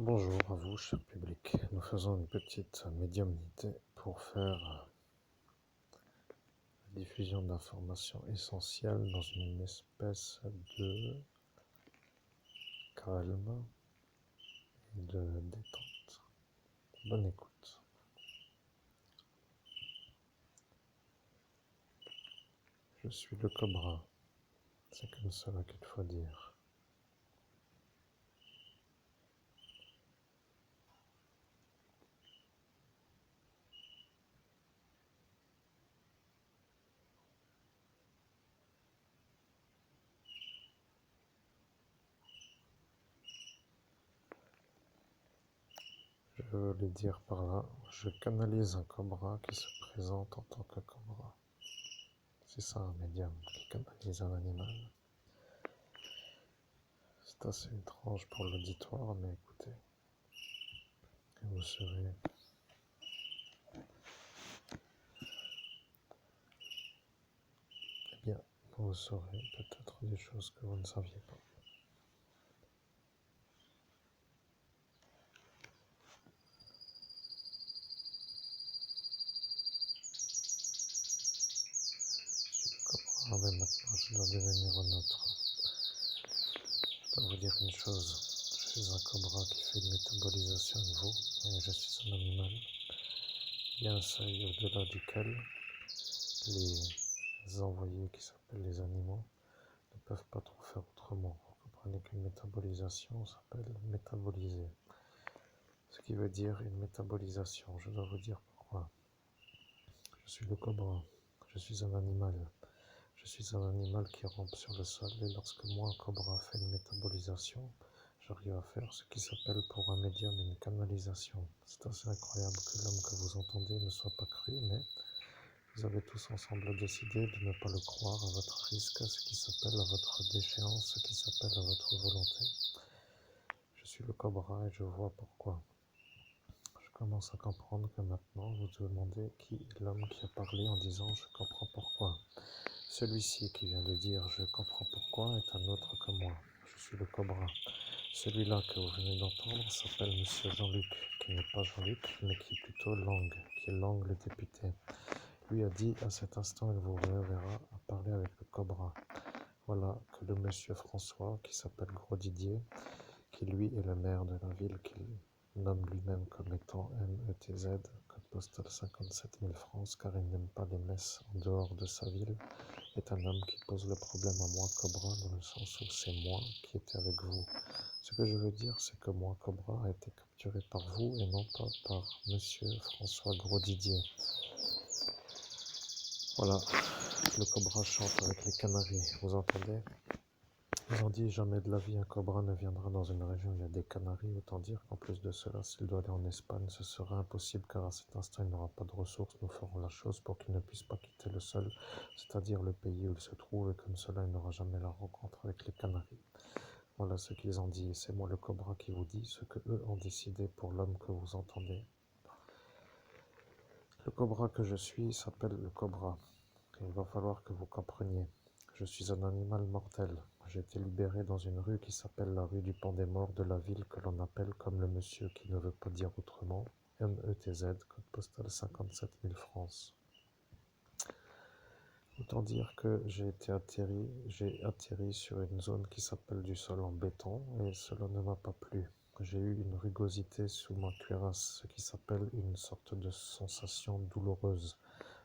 Bonjour à vous, cher public. Nous faisons une petite médiumnité pour faire la diffusion d'informations essentielles dans une espèce de calme et de détente. Bonne écoute. Je suis le cobra. C'est comme cela qu'il faut dire. Je voulais dire par là, je canalise un cobra qui se présente en tant que cobra. C'est ça un médium qui canalise un animal. C'est assez étrange pour l'auditoire, mais écoutez, vous serez bien, vous saurez peut-être des choses que vous ne saviez pas. Ah ben maintenant je dois devenir un autre. Je dois vous dire une chose. Je suis un cobra qui fait une métabolisation de veau et je suis un animal. Il y a un seuil au-delà duquel les envoyés qui s'appellent les animaux ne peuvent pas trop faire autrement. Vous comprenez qu'une métabolisation s'appelle métaboliser. Ce qui veut dire une métabolisation. Je dois vous dire pourquoi. Je suis le cobra. Je suis un animal. Je suis un animal qui rampe sur le sol et lorsque moi, un cobra, fait une métabolisation, j'arrive à faire ce qui s'appelle pour un médium une canalisation. C'est assez incroyable que l'homme que vous entendez ne soit pas cru, mais vous avez tous ensemble décidé de ne pas le croire à votre risque, ce qui s'appelle à votre déchéance, ce qui s'appelle à votre volonté. Je suis le cobra et je vois pourquoi. Je commence à comprendre que maintenant vous demandez qui est l'homme qui a parlé en disant je comprends pourquoi. Celui-ci qui vient de dire « Je comprends pourquoi » est un autre que moi. Je suis le cobra. Celui-là que vous venez d'entendre s'appelle Monsieur Jean-Luc, qui n'est pas Jean-Luc, mais qui est plutôt Lang, qui est Lang le député. Lui a dit à cet instant, il vous reverra à parler avec le cobra. Voilà que le Monsieur François, qui s'appelle Gros Didier, qui lui est le maire de la ville qu'il nomme lui-même comme étant METZ, code postal 57 000 France, car il n'aime pas les messes en dehors de sa ville, est un homme qui pose le problème à moi, Cobra, dans le sens où c'est moi qui étais avec vous. Ce que je veux dire, c'est que moi, Cobra, a été capturé par vous et non pas par Monsieur François Gros-Didier. Voilà, le Cobra chante avec les canaris, vous entendez? Ils ont dit jamais de la vie un cobra ne viendra dans une région où il y a des canaris, autant dire qu'en plus de cela, s'il doit aller en Espagne, ce sera impossible car à cet instant il n'aura pas de ressources, nous ferons la chose pour qu'il ne puisse pas quitter le sol, c'est-à-dire le pays où il se trouve, et comme cela il n'aura jamais la rencontre avec les canaris. Voilà ce qu'ils ont dit, et c'est moi le cobra qui vous dis ce que eux ont décidé pour l'homme que vous entendez. Le cobra que je suis s'appelle le cobra, et il va falloir que vous compreniez. Je suis un animal mortel. J'ai été libéré dans une rue qui s'appelle la rue du Pont des Morts de la ville que l'on appelle comme le monsieur qui ne veut pas dire autrement, METZ, code postal 57 000 France. Autant dire que j'ai atterri sur une zone qui s'appelle du sol en béton et cela ne m'a pas plu. J'ai eu une rugosité sous ma cuirasse, ce qui s'appelle une sorte de sensation douloureuse.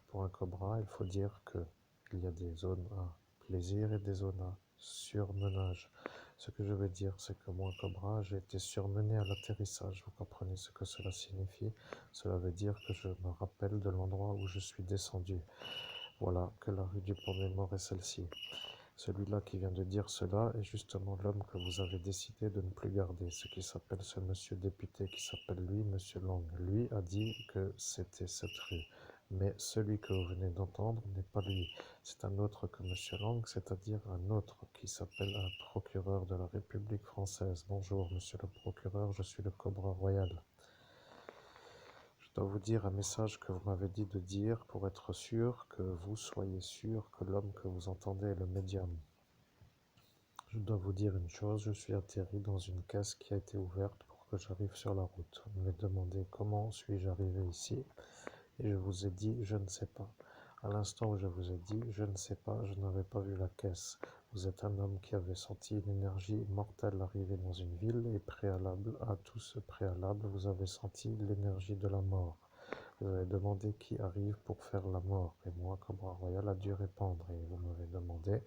Pour un cobra, il faut dire qu'il y a des zones à plaisir et des zones à surmenage. Ce que je veux dire, c'est que moi, cobra, j'ai été surmené à l'atterrissage. Vous comprenez ce que cela signifie? Cela veut dire que je me rappelle de l'endroit où je suis descendu. Voilà, que la rue du Pont des Morts est celle-ci. Celui-là qui vient de dire cela est justement l'homme que vous avez décidé de ne plus garder, ce qui s'appelle ce monsieur député qui s'appelle lui monsieur Lang. Lui a dit que c'était cette rue. Mais celui que vous venez d'entendre n'est pas lui. C'est un autre que monsieur Lang, c'est-à-dire un autre qui s'appelle un procureur de la République française. Bonjour monsieur le procureur, je suis le Cobra Royal. Je dois vous dire un message que vous m'avez dit de dire pour être sûr que vous soyez sûr que l'homme que vous entendez est le médium. Je dois vous dire une chose, je suis atterri dans une caisse qui a été ouverte pour que j'arrive sur la route. Vous m'avez demandé comment suis-je arrivé ici et je vous ai dit je ne sais pas. À l'instant où je vous ai dit je ne sais pas, je n'avais pas vu la caisse. Vous êtes un homme qui avait senti une énergie mortelle arriver dans une ville et préalable à tout ce préalable, vous avez senti l'énergie de la mort. Vous avez demandé qui arrive pour faire la mort et moi, Cobra Royal, a dû répondre et vous m'avez demandé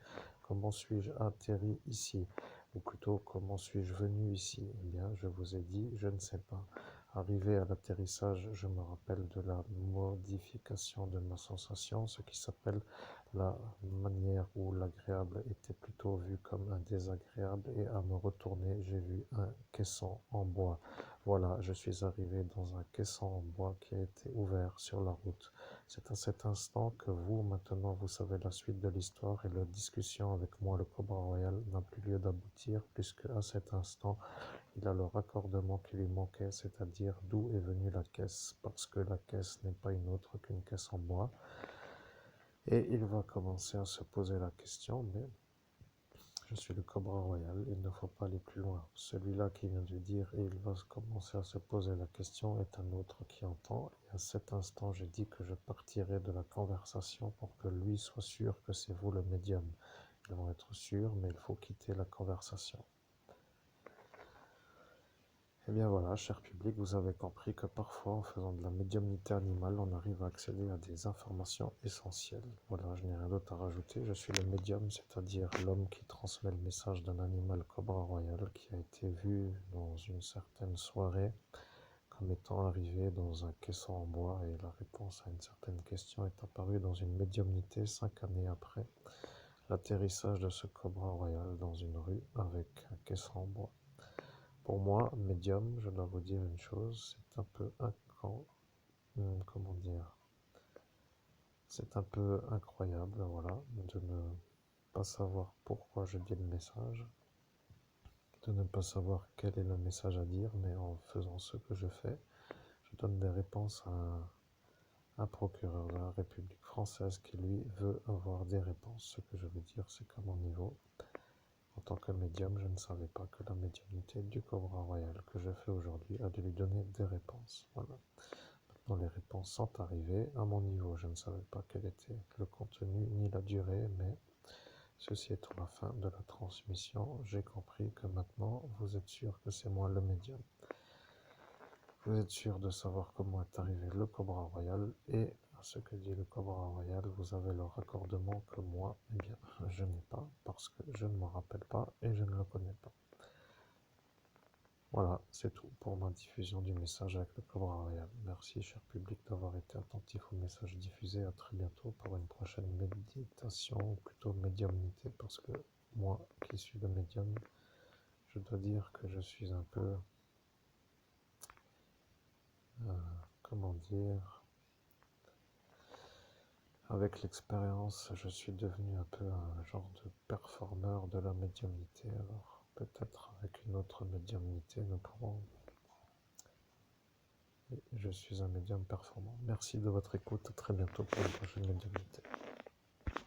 comment suis-je atterri ici ou plutôt comment suis-je venu ici. Eh bien, je vous ai dit je ne sais pas. Arrivé à l'atterrissage, je me rappelle de la modification de ma sensation, ce qui s'appelle la manière où l'agréable était plutôt vu comme un désagréable et à me retourner, j'ai vu un caisson en bois. Voilà, je suis arrivé dans un caisson en bois qui a été ouvert sur la route. C'est à cet instant que vous, maintenant, vous savez la suite de l'histoire et la discussion avec moi, le Cobra Royal, n'a plus lieu d'aboutir puisque à cet instant, il a le raccordement qui lui manquait, c'est-à-dire d'où est venue la caisse, parce que la caisse n'est pas une autre qu'une caisse en bois. Et il va commencer à se poser la question, mais je suis le Cobra Royal, il ne faut pas aller plus loin. Celui-là qui vient de dire et il va commencer à se poser la question est un autre qui entend. Et à cet instant, j'ai dit que je partirai de la conversation pour que lui soit sûr que c'est vous le médium. Ils vont être sûrs, mais il faut quitter la conversation. Eh bien voilà, cher public, vous avez compris que parfois, en faisant de la médiumnité animale, on arrive à accéder à des informations essentielles. Voilà, je n'ai rien d'autre à rajouter. Je suis le médium, c'est-à-dire l'homme qui transmet le message d'un animal Cobra Royal qui a été vu dans une certaine soirée comme étant arrivé dans un caisson en bois et la réponse à une certaine question est apparue dans une médiumnité 5 années après l'atterrissage de ce Cobra Royal dans une rue avec un caisson en bois. Pour moi, médium, je dois vous dire une chose, c'est un peu comment dire, c'est un peu incroyable, voilà, de ne pas savoir pourquoi je dis le message, de ne pas savoir quel est le message à dire, mais en faisant ce que je fais, je donne des réponses à un procureur de la République française qui, lui, veut avoir des réponses. Ce que je veux dire, c'est qu'à mon niveau, en tant que médium, je ne savais pas que la médiumnité du Cobra Royal que je fais aujourd'hui a de lui donner des réponses. Voilà. Maintenant, les réponses sont arrivées. À mon niveau, je ne savais pas quel était le contenu ni la durée, mais ceci étant la fin de la transmission, j'ai compris que maintenant, vous êtes sûr que c'est moi le médium. Vous êtes sûr de savoir comment est arrivé le Cobra Royal et à ce que dit le Cobra Royal, vous avez le raccordement que moi, eh bien, je n'ai pas parce que je ne m'en rappelle pas et je ne le connais pas. Voilà, c'est tout pour ma diffusion du message avec le Cobra Royal. Merci, cher public, d'avoir été attentif au message diffusé. À très bientôt pour une prochaine méditation, ou plutôt médiumnité, parce que moi, qui suis le médium, je dois dire que je suis un peu, comment dire, avec l'expérience, je suis devenu un peu un genre de performeur de la médiumnité. Alors, peut-être avec une autre médiumnité, nous pourrons. Je suis un médium performant. Merci de votre écoute. À très bientôt pour une prochaine médiumnité.